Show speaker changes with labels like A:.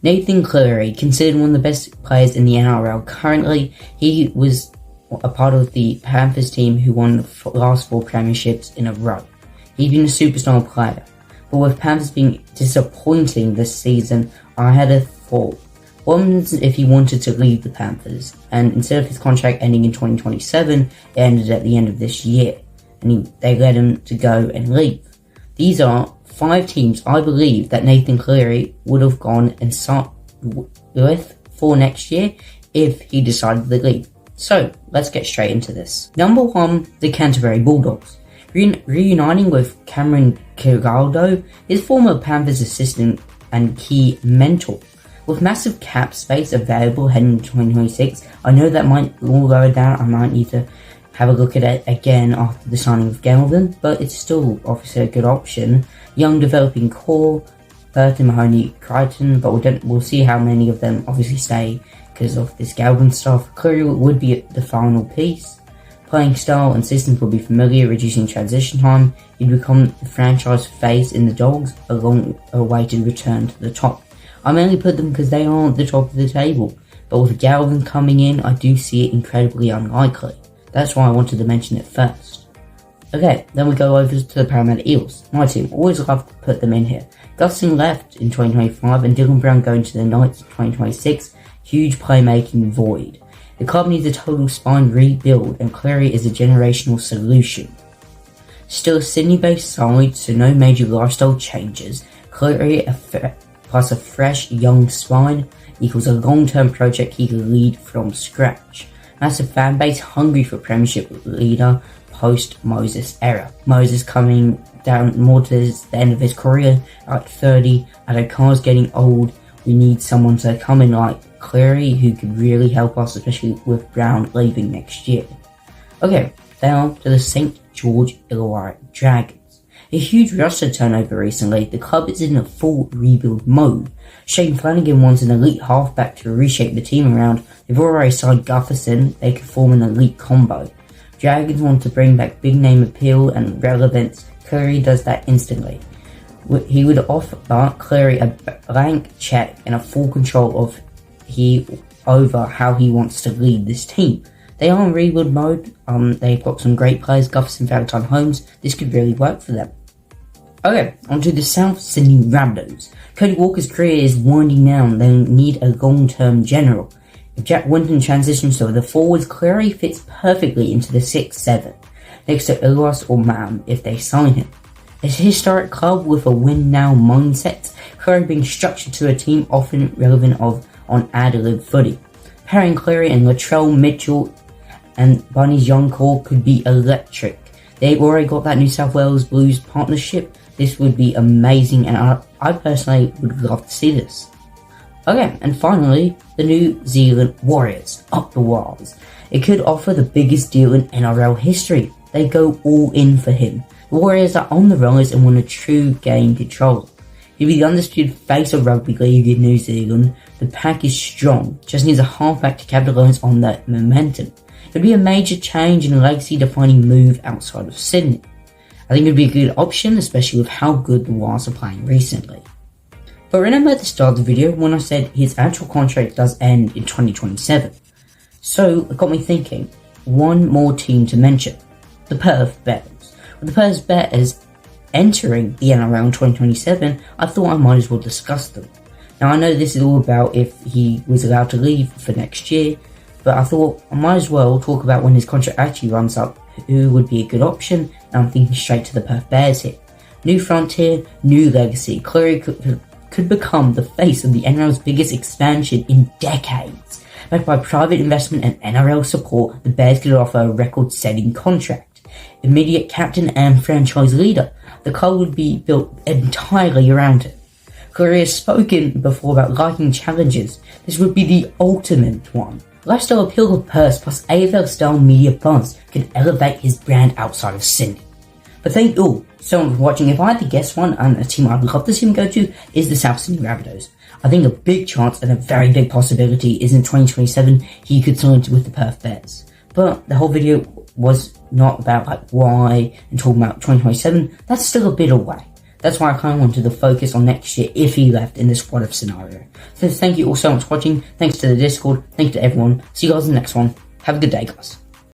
A: Nathan Cleary, considered one of the best players in the NRL currently, he was a part of the Panthers team who won the last 4 premierships in a row. He's been a superstar player, but with Panthers being disappointing this season, I had a thought. What happens if he wanted to leave the Panthers, and instead of his contract ending in 2027, it ended at the end of this year, and they let him to go and leave. These are 5 teams I believe that Nathan Cleary would have gone and signed with for next year if he decided to leave. So, let's get straight into this. Number 1, the Canterbury Bulldogs. Reuniting with Cameron Ciraldo, his former Panthers assistant and key mentor. With massive cap space available heading into 2026, I know that might all go down. I might need to have a look at it again after the signing of Galvin, but it's still obviously a good option. Young developing core, Burton, Mahoney, Crichton, but we'll see how many of them obviously stay because of this Galvin stuff. Cleary would be the final piece. Playing style and systems will be familiar, reducing transition time. He'd become the franchise face in the Dogs, a long awaited return to the top. I mainly put them because they are at the top of the table, but with Galvin coming in, I do see it incredibly unlikely. That's why I wanted to mention it first. Okay, then we go over to the Parramatta Eels. My team, always love to put them in here. Gustin left in 2025 and Dylan Brown going to the Knights in 2026. Huge playmaking void. The club needs a total spine rebuild and Cleary is a generational solution. Still a Sydney-based side, so no major lifestyle changes. Cleary plus a fresh young spine equals a long-term project he could lead from scratch. That's a fan base hungry for premiership leader post-Moses era. Moses coming down more to the end of his career at 30, and car's getting old. We need someone to come in like Cleary who could really help us, especially with Brown leaving next year. Okay, down to the St. George Illawarra Dragons. A huge roster turnover recently. The club is in a full rebuild mode. Shane Flanagan wants an elite halfback to reshape the team around. They've already signed Gutherson. They could form an elite combo. Dragons want to bring back big name appeal and relevance. Cleary does that instantly. He would offer Cleary a blank check and a full control over how he wants to lead this team. They are in rebuild mode. They've got some great players, Gutherson, Valentine, Holmes. This could really work for them. Okay, onto the South Sydney Rabbitohs. Cody Walker's career is winding down. They need a long-term general. If Jack Winton transitions to the forwards, Cleary fits perfectly into the 6-7, next to Illawarra or Mam if they sign him. It's a historic club with a win-now mindset, Cleary being structured to a team often relevant on ad-lib footy. Pairing Cleary and Latrell Mitchell and Bunny's young core could be electric. They've already got that New South Wales Blues partnership. This would be amazing and I personally would love to see this. Okay, and finally, the New Zealand Warriors, up the walls. It could offer the biggest deal in NRL history. They go all in for him. The Warriors are on the rise and want a true game controller. He'll be the undisputed face of rugby league in New Zealand. The pack is strong, just needs a halfback to capitalise on that momentum. It'd be a major change and a legacy-defining move outside of Sydney. I think it'd be a good option, especially with how good the Warriors are playing recently. But remember at the start of the video when I said his actual contract does end in 2027. So it got me thinking, one more team to mention, the Perth Bears. With the Perth Bears entering the NRL in 2027, I thought I might as well discuss them. Now I know this is all about if he was allowed to leave for next year, but I thought I might as well talk about when his contract actually runs up, who would be a good option, and I'm thinking straight to the Perth Bears here. New frontier, new legacy. Cleary could become the face of the NRL's biggest expansion in decades. Backed by private investment and NRL support, the Bears could offer a record-setting contract. Immediate captain and franchise leader, the club would be built entirely around him. Cleary has spoken before about liking challenges. This would be the ultimate one. Lifestyle appeal of Perth plus AFL-style media buzz could elevate his brand outside of Sydney. But thank you all so much for watching. If I had to guess one, and a team I'd love to see him go to is the South Sydney Rabbitohs. I think a big chance and a very big possibility is in 2027 he could sign with the Perth Bears. But the whole video was not about why and talking about 2027. That's still a bit away. That's why I kind of wanted to focus on next year if he left in this what-if scenario. So thank you all so much for watching. Thanks to the Discord. Thank you to everyone. See you guys in the next one. Have a good day, guys.